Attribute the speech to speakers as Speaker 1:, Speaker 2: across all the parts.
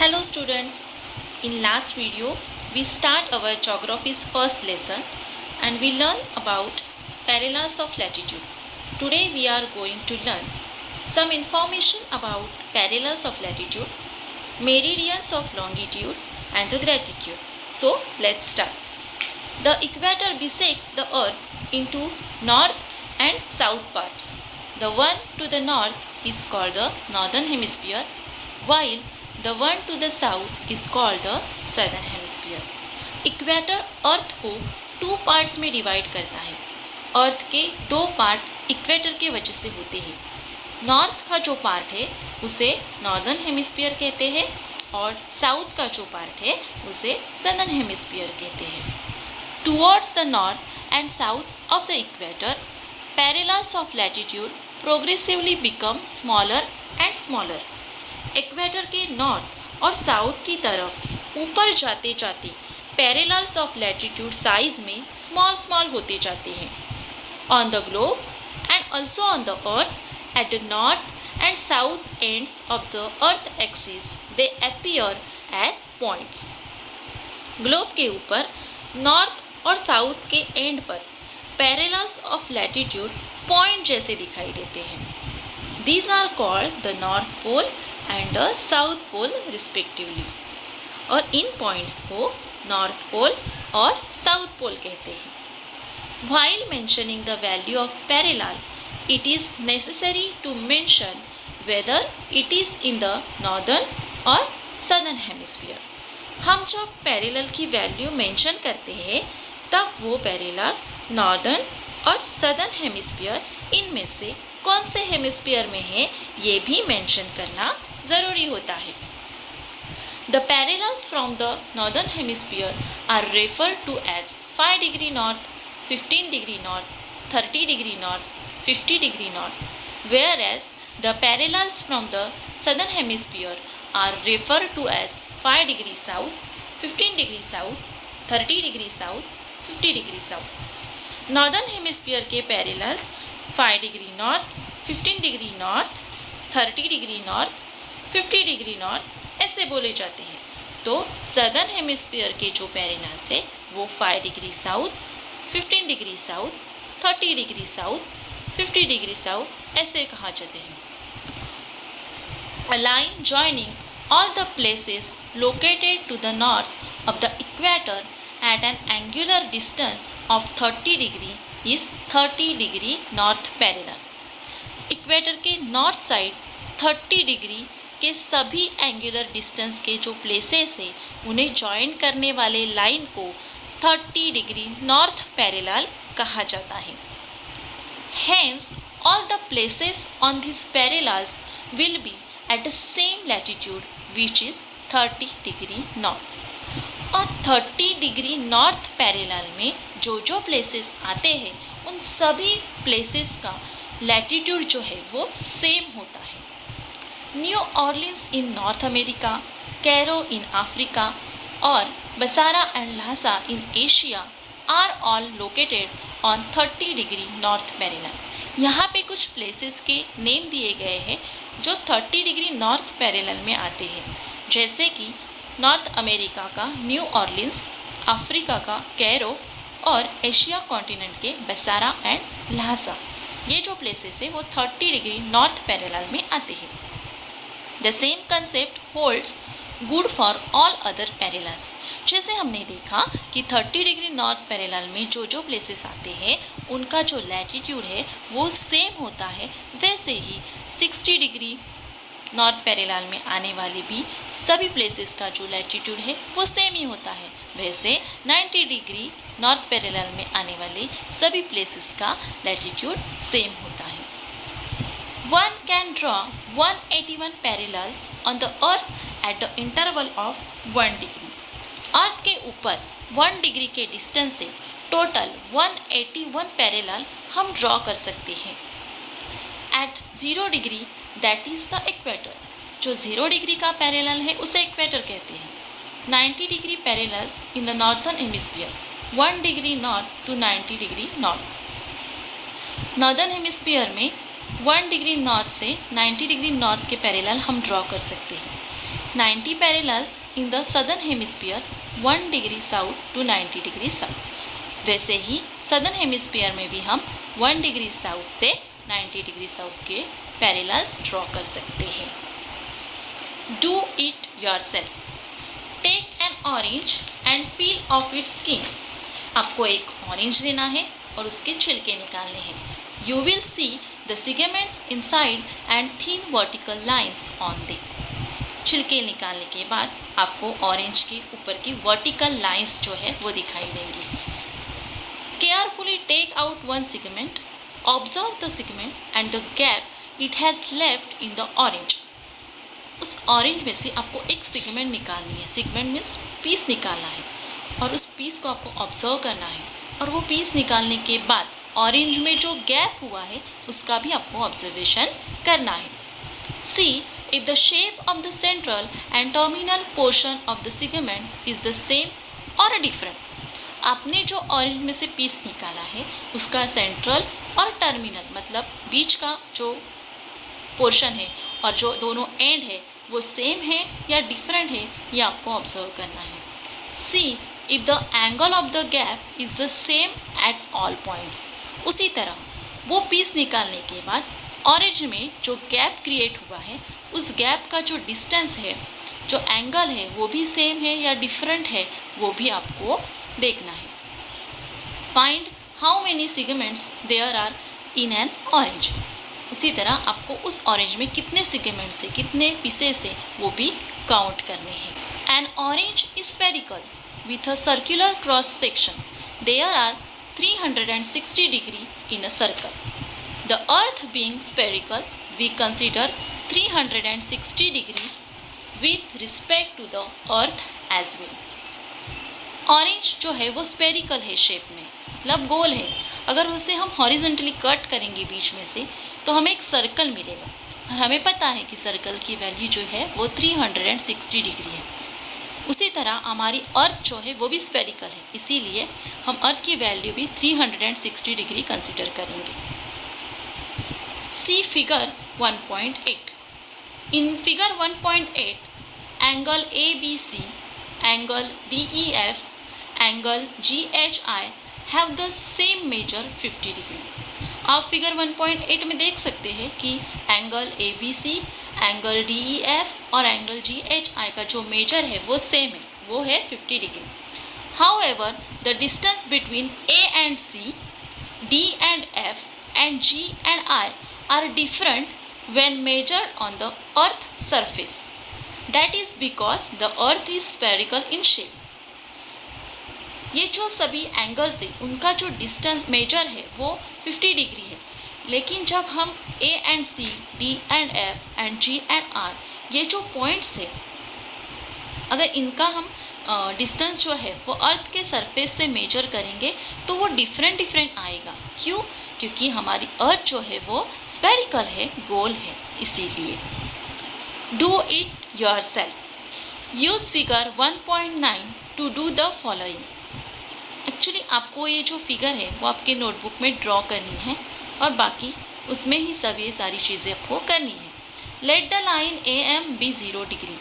Speaker 1: Hello students, in last video we start our geography's first lesson and we learn about parallels of latitude. Today we are going to learn some information about parallels of latitude, meridians of longitude and the latitude. So let's start. The equator bisects the earth into north and south parts. The one to the north is called the northern hemisphere, while the one to the south is called the southern hemisphere. Equator earth को 2 parts में divide करता है. अर्थ के 2 part equator के वजह से होते हैं. नॉर्थ का जो पार्ट है उसे नॉर्दर्न हेमिस्फीयर कहते हैं और साउथ का जो पार्ट है उसे सदर्न हेमिस्फीयर कहते हैं. Towards the north and south of the equator, parallels of latitude progressively become smaller and smaller. Equator के नॉर्थ और साउथ की तरफ ऊपर जाते जाते पैरेलल्स ऑफ लैटिट्यूड साइज में स्मॉल होते जाते हैं. On the globe and also on the earth at the north and south ends of the earth axis they appear as points. Globe के ऊपर नॉर्थ और साउथ के एंड पर parallels of latitude point जैसे दिखाई देते हैं. These are called the north pole and the south pole respectively. और इन पॉइंट्स को नॉर्थ पोल और साउथ पोल कहते हैं. While mentioning the value of parallel, it is necessary to mention whether it is in the northern or southern hemisphere. हम जब parallel की value mention करते हैं तब वो पैरेलल नॉर्दर्न और सदर्न हेमिस्फीयर इनमें से कौन से हेमिस्फीयर में है ये भी मेंशन करना ज़रूरी होता है. The parallels from the northern hemisphere are referred to as 5 degree north, 15 degree north, 30 degree north, 50 degree north, whereas the parallels from the southern hemisphere are referred to as 5 degree south, 15 degree south, 30 degree south, 50 degree south. Northern hemisphere के parallels 5 degree north, 15 degree north, 30 degree north, 50 degree north ऐसे बोले जाते हैं. तो southern hemisphere के जो parallels है वो 5 degree south, 15 degree south, 30 degree south, 50 degree south ऐसे कहा जाते हैं. A line joining all the places located to the north of the equator at an angular distance of 30 degree is 30 degree north parallel. Equator के north side 30 degree के सभी angular distance के जो places है उन्हें जॉइन करने वाले line को 30 डिग्री नॉर्थ पैरेलल कहा जाता है. Hence, all the places on these parallels will be at the same latitude which is 30 degree north. और 30 डिग्री नॉर्थ पैरेलल में जो प्लेसेस आते हैं उन सभी प्लेसेस का लैटिट्यूड जो है वो सेम होता है. New Orleans in North America, Cairo in Africa और Basra and Lhasa in Asia are all located on 30 degree north parallel. यहाँ पे कुछ प्लेसेस के नेम दिए गए हैं जो 30 डिग्री नॉर्थ पैरेलल में आते हैं, जैसे कि नॉर्थ अमेरिका का न्यू ऑर्लिन्स, अफ्रीका का कैरो और एशिया कॉन्टिनेंट के बसारा एंड ल्हासा. ये जो प्लेसेस है वो 30 डिग्री नॉर्थ पैरेलल में आते हैं. The same concept holds good for all other parallels. जैसे हमने देखा कि 30 डिग्री नॉर्थ पैरेलल में जो प्लेसेस आते हैं उनका जो लैटिट्यूड है वो सेम होता है, वैसे ही 60 डिग्री नॉर्थ पैरेलल में आने वाले भी सभी प्लेसेस का जो लैटिट्यूड है वो सेम ही होता है. वैसे 90 डिग्री नॉर्थ पैरेलल में आने वाले सभी प्लेसेस का लैटिट्यूड सेम होता है. One can draw 181 parallels on the earth at the interval of 1 degree. अर्थ के ऊपर 1 डिग्री के डिस्टेंस से टोटल 181 पैरेलल हम ड्रॉ कर सकते हैं. At 0 degree that is the equator. जो 0 डिग्री का पैरेलल है उसे इक्वेटर कहते हैं. 90 degree parallels in the northern hemisphere, 1 degree north to 90 degree north. Northern hemisphere में 1 डिग्री नॉर्थ से 90 डिग्री नॉर्थ के पैरेलल हम ड्रॉ कर सकते हैं. 90 parallels in the southern hemisphere 1 degree south to 90 degree south. वैसे ही सदर्न हेमिस्फीयर में भी हम 1 डिग्री साउथ से 90 डिग्री साउथ के पैरेलल्स ड्रॉ कर सकते हैं. Do it yourself. Take an orange and peel off its skin. आपको एक ऑरेंज लेना है और उसके छिलके निकालने हैं. You will see the segments inside and thin vertical lines on the. छिलके निकालने के बाद आपको ऑरेंज के ऊपर की वर्टिकल लाइंस जो है वो दिखाई देंगी. Carefully take out one segment. Observe the segment and the gap it has left in the orange. उस ऑरेंज में से आपको एक सेगमेंट निकालनी है. सेगमेंट मीन्स पीस निकालना है और उस पीस को आपको ऑब्जर्व करना है और वो पीस निकालने के बाद ऑरेंज में जो गैप हुआ है उसका भी आपको ऑब्जर्वेशन करना है. सी if the shape of the central and terminal portion of the segment is the same or different. आपने जो ऑरेंज में से पीस निकाला है उसका सेंट्रल और टर्मिनल मतलब बीच का जो पोर्शन है और जो दोनों एंड है वो सेम है या डिफरेंट है ये आपको ऑब्जर्व करना है. See if the angle of the gap is the same at all points. उसी तरह वो पीस निकालने के बाद ऑरेंज में जो गैप क्रिएट हुआ है उस गैप का जो डिस्टेंस है जो एंगल है वो भी सेम है या डिफरेंट है वो भी आपको देखना है. Find how many segments there are in an orange. उसी तरह आपको उस ऑरेंज में कितने सेगमेंट्स है कितने पीसेस है वो भी काउंट करने हैं. An orange is spherical with a circular cross section. There are 360 degree in a circle. The earth being spherical we consider 360 degree with respect to the earth as well. Orange जो है वो spherical है shape में मतलब गोल है. अगर उसे हम हॉरिजॉन्टली कट करेंगे बीच में से तो हमें एक सर्कल मिलेगा और हमें पता है कि सर्कल की वैल्यू जो है वो 360 डिग्री है. उसी तरह हमारी अर्थ जो है वो भी स्फेरिकल है इसीलिए हम अर्थ की वैल्यू भी 360 डिग्री कंसिडर करेंगे. See figure 1.8. In figure 1.8 angle ABC, angle DEF, angle GHI have the same measure 50 degree. आप फिगर 1.8 में देख सकते हैं कि एंगल ABC, एंगल DEF और एंगल GHI का जो मेजर है वो सेम है वो है 50 degree. However, the distance between A and C, D and F and G and I are different when measured on the earth surface. That is because the earth is spherical in shape. ये जो सभी angles है उनका जो distance measure है वो 50 degree है. लेकिन जब हम A and C, D and F and G and R ये जो पॉइंट्स है अगर इनका हम डिस्टेंस जो है वो अर्थ के सरफेस से मेजर करेंगे तो वो डिफरेंट आएगा. क्यों? क्योंकि हमारी अर्थ जो है वो स्फेरिकल है गोल है इसीलिए. Do it yourself. Use figure 1.9 to do the following. Actually आपको ये जो फिगर है वो आपके नोटबुक में ड्रॉ करनी है और बाकी उसमें ही सब ये सारी चीज़ें आपको करनी है. Let the line AM be 0 degree.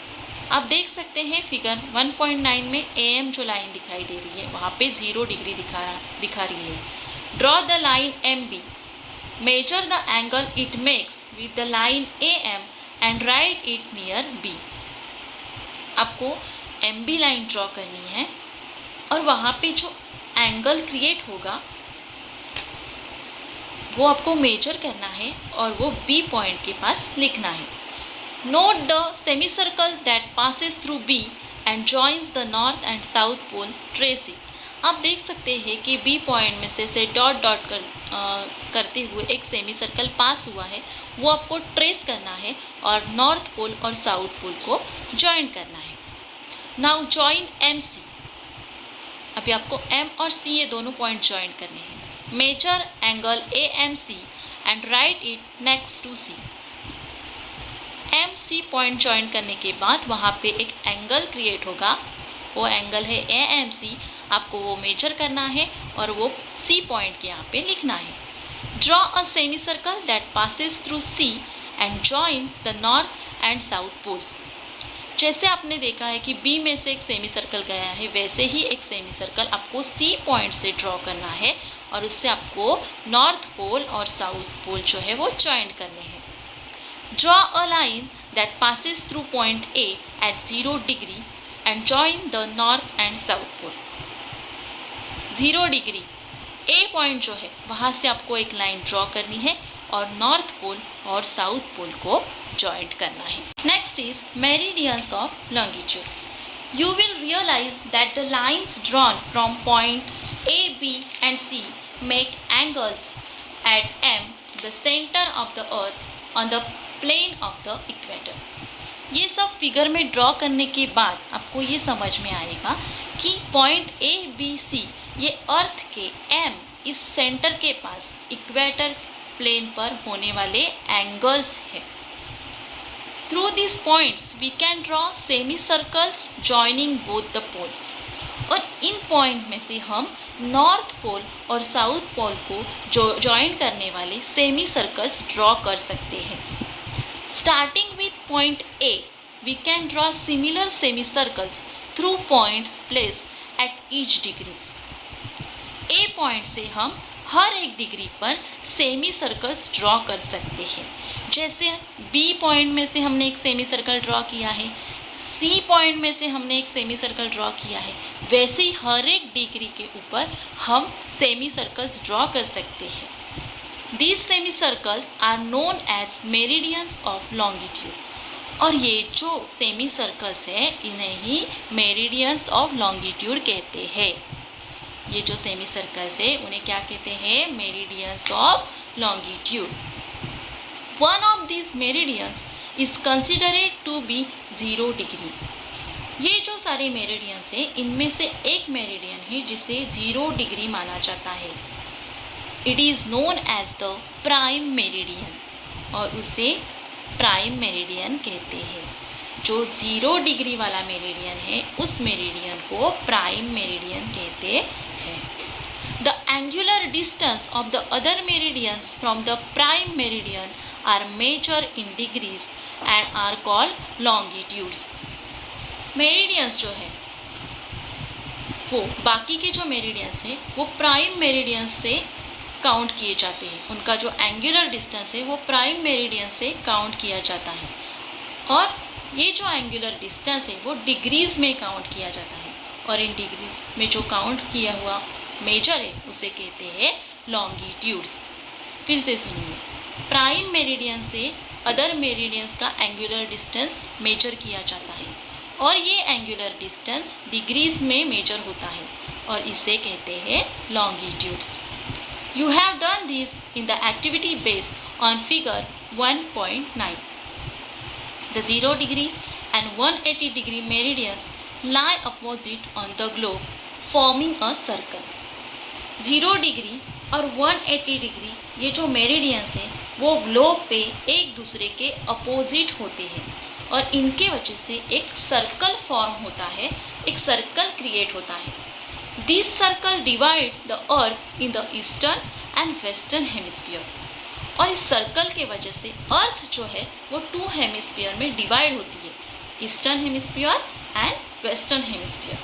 Speaker 1: आप देख सकते हैं फिगर 1.9 में AM जो लाइन दिखाई दे रही है वहाँ पे 0 डिग्री दिखा रही है. Draw the line MB. Measure the angle it makes with the line AM and write it near B. आपको MB लाइन ड्रॉ करनी है और वहाँ पे जो एंगल क्रिएट होगा वो आपको मेजर करना है और वो B पॉइंट के पास लिखना है. Note the semi circle that passes through B and joins the north and south pole. Trace it. आप देख सकते हैं कि B पॉइंट में से डॉट करते हुए एक सेमी सर्कल पास हुआ है वो आपको ट्रेस करना है और नॉर्थ पोल और साउथ पोल को ज्वाइन करना है. Now join MC. अभी आपको M और C ये दोनों पॉइंट ज्वाइन करने हैं. Measure angle AMC and write it next to C. MC point join करने के बाद वहाँ पे एक एंगल क्रिएट होगा वो एंगल है AMC. आपको वो मेजर करना है और वो C पॉइंट के यहाँ पे लिखना है. Draw a semi circle that passes through C and joins the north and south poles. जैसे आपने देखा है कि बी में से एक सेमी सर्कल गया है, वैसे ही एक सेमी सर्कल आपको सी पॉइंट से ड्रॉ करना है और उससे आपको नॉर्थ पोल और साउथ पोल जो है वो ज्वाइन करने हैं। Draw a line that passes through point A at 0 degree and join the north and south pole. 0 degree A point जो है वहाँ से आपको एक लाइन ड्रॉ करनी है और नॉर्थ पोल और साउथ पोल को जॉइंट करना है। Next is meridians of longitude. You will realise that the lines drawn from point A B and C make angles at M the centre of the earth on the plane of the equator. ये सब figure में draw करने के बाद आपको ये समझ में आएगा कि पॉइंट ए बी सी ये अर्थ के एम इस सेंटर के पास इक्वेटर प्लेन पर होने वाले एंगल्स है। Through this points we can draw semi circles joining both the poles. और इन पॉइंट में से हम नॉर्थ पोल और साउथ पोल को जॉइन करने वाले सेमी सर्कल्स ड्रॉ कर सकते हैं। Starting with point A V can draw similar semi circles through points place at each degrees. A point से हम हर एक डिग्री पर सेमी सर्कल्स ड्रॉ कर सकते हैं। जैसे बी पॉइंट में से हमने एक सेमी सर्कल ड्रॉ किया है, सी पॉइंट में से हमने एक सेमी सर्कल ड्रॉ किया है, वैसे ही हर एक डिग्री के ऊपर हम सेमी सर्कल्स ड्रॉ कर सकते हैं। These semi circles are known as meridians of longitude. और ये जो सेमी सर्कल्स है इन्हें ही मेरिडियंस ऑफ लॉन्गिट्यूड कहते हैं। ये जो सेमी सर्कल्स है उन्हें क्या कहते हैं? Meridians of longitude. One of this meridians is considered to be 0 degree. ये जो सारे मेरिडियंस है इनमें से एक मेरिडियन है जिसे 0 डिग्री माना जाता है। It is known as the prime meridian और उसे प्राइम मेरिडियन कहते हैं। जो 0 डिग्री वाला मेरिडियन है उस मेरिडियन को प्राइम मेरिडियन कहते हैं। The angular distance of the other meridians from the prime meridian are measured in degrees and are called longitudes. Meridians जो है वो बाकी के जो मेरिडियंस है वो प्राइम मेरिडियंस से काउंट किए जाते हैं। उनका जो एंगुलर डिस्टेंस है वो प्राइम मेरिडियन से काउंट किया जाता है और ये जो एंगुलर डिस्टेंस है वो डिग्रीज में काउंट किया जाता है और इन डिग्रीज में जो काउंट किया हुआ मेजर है उसे कहते हैं लॉन्गिट्यूड्स। फिर से सुनिए, प्राइम मेरिडियन से अदर मेरिडियंस का एंगुलर डिस्टेंस मेजर किया जाता है और ये एंगुलर डिस्टेंस डिग्रीज में मेजर होता है और इसे कहते हैं longitudes. You have done this in the activity based on figure 1.9। The 0 degree and 180 degree meridians lie opposite on the globe forming a circle। 0 degree और 180 डिग्री ये जो मेरिडियंस हैं वो ग्लोब पे एक दूसरे के अपोजिट होते हैं और इनके वजह से एक सर्कल फॉर्म होता है, एक सर्कल क्रिएट होता है। This circle divide the earth in the eastern and western hemisphere. और इस सर्कल के वजह से अर्थ जो है वो 2 हेमिस्फीयर में डिवाइड होती है, eastern hemisphere and western hemisphere.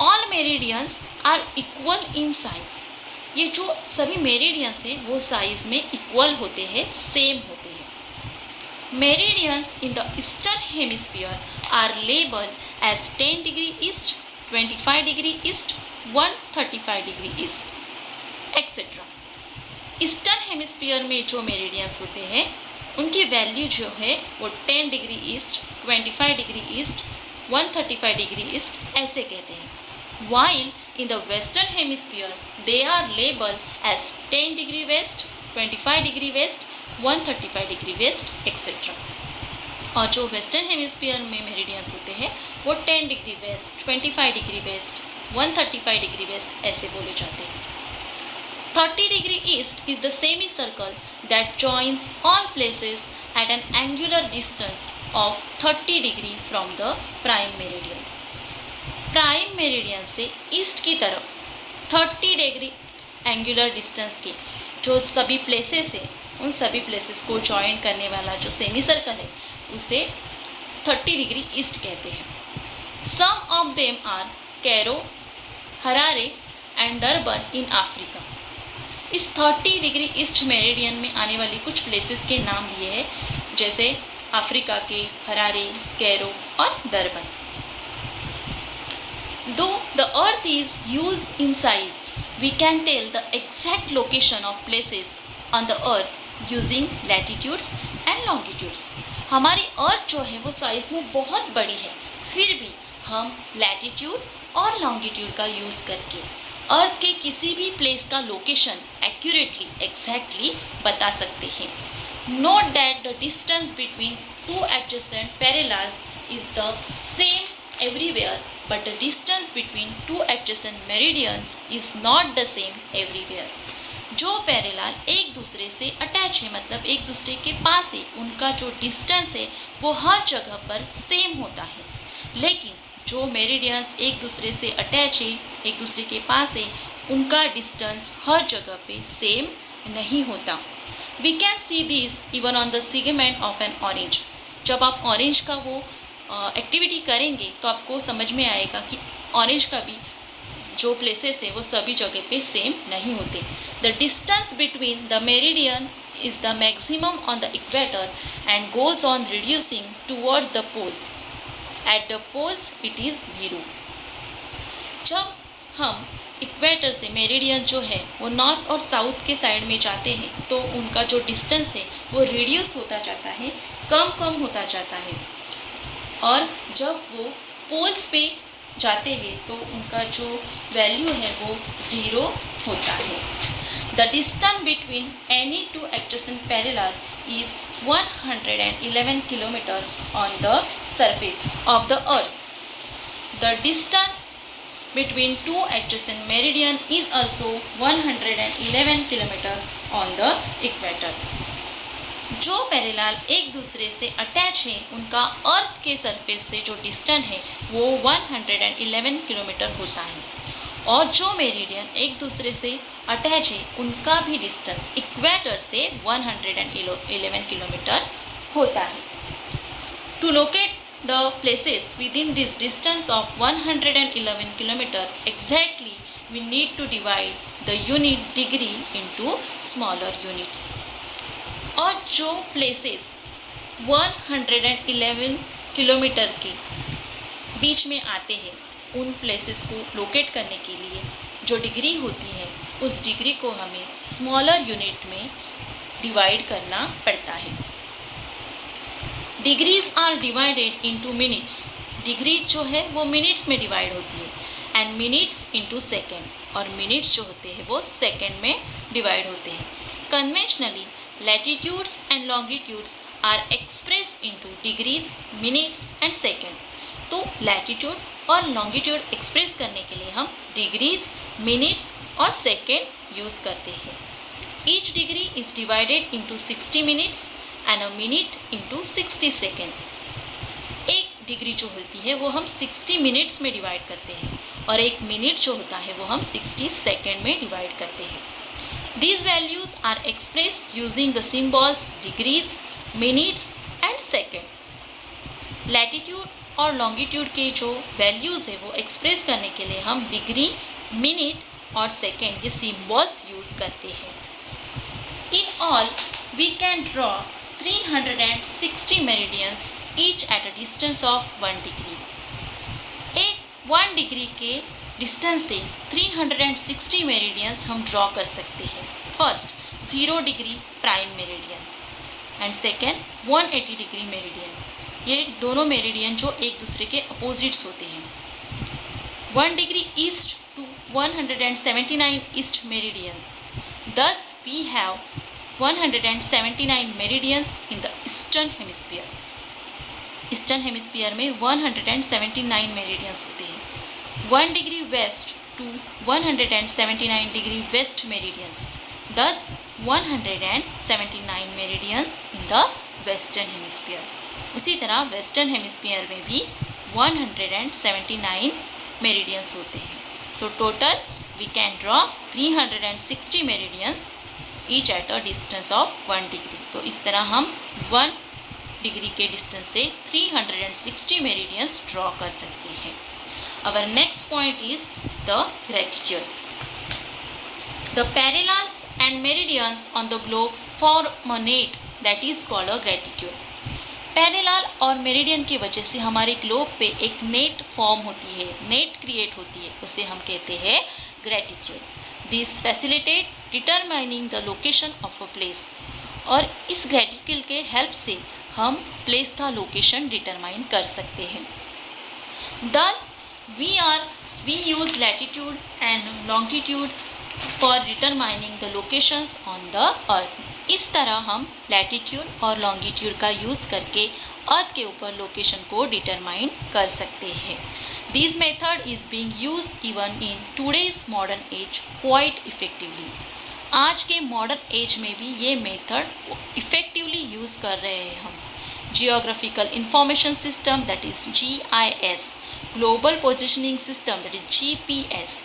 Speaker 1: All meridians are equal in size. ये जो सभी मेरिडियंस हैं वो साइज में इक्वल होते हैं, सेम होते हैं। Meridians in the eastern hemisphere are labelled as 10 degree east, 25 degree east, 135 degree east etcetera. Eastern hemisphere में जो मेरिडियंस होते हैं उनकी वैल्यू जो है वो 10 degree east, 25 degree east, 135 degree east ऐसे कहते हैं। While in the western hemisphere they are labelled as 10 degree west, 25 degree west, 135 degree west etcetera. और जो वेस्टर्न हेमिस्फीयर में मेरिडियंस होते हैं वो 10 degree west, 25 degree west, 135 degree waste ऐसे बोले जाते हैं। 30 degree east is the semi circle that joins all places at an angular distance of 30 degree from the prime meridian। Prime meridian से east की तरफ 30 डिग्री एंगुलर डिस्टेंस के जो सभी प्लेसेस है उन सभी प्लेसेस को जॉइन करने वाला जो सेमी सर्कल है उसे 30 डिग्री ईस्ट कहते हैं। Some of them are Cairo, Harare and Durban in Africa. इस 30 डिग्री ईस्ट मेरिडियन में आने वाली कुछ प्लेसेस के नाम दिए हैं, जैसे अफ्रीका के हरारे, कैरो और Durban. Though the earth is huge in size, we can tell the exact location of places on the earth using latitudes and longitudes. हमारी अर्थ जो है वो साइज में बहुत बड़ी है, फिर भी हम लैटिट्यूड और लॉन्गिट्यूड का यूज़ करके अर्थ के किसी भी प्लेस का लोकेशन एक्यूरेटली, एग्जैक्टली बता सकते हैं। Note that the distance between two adjacent parallels is the same everywhere, but the distance between two adjacent meridians is not the same everywhere. जो पैरेलल एक दूसरे से अटैच है, मतलब एक दूसरे के पास है, उनका जो डिस्टेंस है वो हर जगह पर सेम होता है, लेकिन जो मेरिडियंस एक दूसरे से अटैच है, एक दूसरे के पास है, उनका डिस्टेंस हर जगह पे सेम नहीं होता। We can see this even on the segment of an orange. जब आप ऑरेंज का वो एक्टिविटी करेंगे तो आपको समझ में आएगा कि ऑरेंज का भी जो प्लेसेस है वो सभी जगह पे सेम नहीं होते। The distance between the meridian is the maximum on the equator and goes on reducing towards the poles. At the poles it is 0। जब हम इक्वेटर से मेरिडियन जो है वो नॉर्थ और साउथ के साइड में जाते हैं तो उनका जो डिस्टेंस है वो रिड्यूस होता जाता है, कम होता जाता है, और जब वो पोल्स पे जाते हैं तो उनका जो वैल्यू है वो 0 होता है। The distance between any two adjacent parallel is 111 kilometre on the surface of the earth. The distance between two adjacent meridian is also 111 kilometre on the equator. जो पैरेलल एक दूसरे से अटैच है उनका अर्थ के सरफेस से जो डिस्टेंस है वो 111 किलोमीटर होता है, और जो मेरिडियन एक दूसरे से अटैच है उनका भी डिस्टेंस इक्वेटर से 111 किलोमीटर होता है। To locate the places within this distance of 111 kilometer exactly, we need to divide the unit degree into smaller units. और जो places 111 किलोमीटर के बीच में आते हैं उन places को locate करने के लिए जो डिग्री होती है उस डिग्री को हमें स्मॉलर यूनिट में डिवाइड करना पड़ता है। Degrees are divided into minutes. Degree जो है वो मिनट्स में डिवाइड होती है, एंड मिनट्स इनटू सेकेंड, और मिनट्स जो होते हैं वो सेकेंड में डिवाइड होते हैं। Conventionally latitudes and longitudes are express into degrees, minutes and seconds. तो लैटिट्यूड और लॉन्गिट्यूड एक्सप्रेस करने के लिए हम डिग्रीज, मिनट्स और सेकेंड यूज़ करते हैं। Each degree is divided into 60 minutes and a minute into 60 second. एक डिग्री जो होती है वो हम 60 मिनट्स में डिवाइड करते हैं, और एक मिनट जो होता है वो हम 60 सेकेंड में डिवाइड करते हैं। These values are express using the symbols degrees, minutes and second. Latitude और लॉन्गिट्यूड के जो वैल्यूज़ है वो एक्सप्रेस करने के लिए हम डिग्री, मिनट और सेकेंड ये सिम्बॉल्स यूज़ करते हैं। In all we can draw 360 meridians each at a distance of 1 degree. एक 1 डिग्री के डिस्टेंस से 360 मेरिडियंस हम ड्रॉ कर सकते हैं। First 0 degree prime meridian and second 180 degree meridian. ये दोनों मेरिडियन जो एक दूसरे के अपोजिट्स होते हैं। 1 degree east to 179 east meridians. Thus we have 179 meridians in the eastern hemisphere. Eastern hemisphere में 179 मेरिडियंस होते हैं। 1 degree west to 179 degree west meridians. Thus 179 meridians in the western hemisphere. उसी तरह वेस्टर्न हेमिस्फीयर में भी 179 meridians होते हैं। So total we can draw 360 meridians each at a distance of 1 degree। तो इस तरह हम 1 डिग्री के डिस्टेंस से 360 मेरिडियंस ड्रॉ कर सकते हैं। Our next point is the gratitude. The parallels and meridians on the globe form a net that is called a gratitude. Parallel और मेरिडियन की वजह से हमारे ग्लोब पे एक नेट फॉर्म होती है, नेट क्रिएट होती है, उसे हम कहते हैं gratitude. This facilitate determining the location of a place. और इस ग्रेटिट्यूड के हेल्प से हम प्लेस का लोकेशन डिटरमाइन कर सकते हैं। Thus we use latitude and longitude for determining the locations on the earth। इस तरह हम लैटिट्यूड और लॉन्गिट्यूड का यूज़ करके अर्थ के ऊपर लोकेशन को डिटरमाइन कर सकते हैं। This method is being use even in today's modern age quite effectively. आज के मॉडर्न एज में भी ये मेथड इफ़ेक्टिवली यूज़ कर रहे हैं हम। Geographical information system that is GIS, global positioning system that is GPS,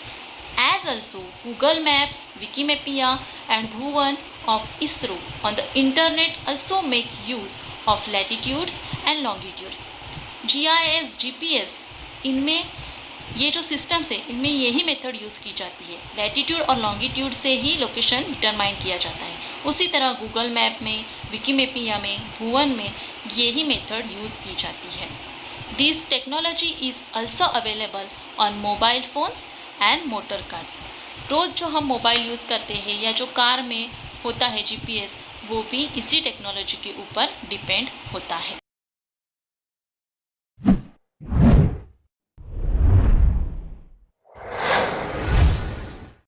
Speaker 1: as also Google Maps, Wikimedia and Bhuvan of ISRO on the internet also make use of latitudes and longitudes। GIS, GPS इनमें ये जो systems है इनमें यही method use की जाती है। Latitude और लॉन्गिट्यूड से ही लोकेशन डिटरमाइन किया जाता है। उसी तरह गूगल मैप में, विकीमेपिया में, भुवन में यही मेथड यूज़ की जाती है। This technology is also available on mobile phones and motor cars. रोज़ जो हम मोबाइल यूज़ करते हैं या जो कार में होता है GPS, वो भी इसी टेक्नोलॉजी के ऊपर डिपेंड होता है।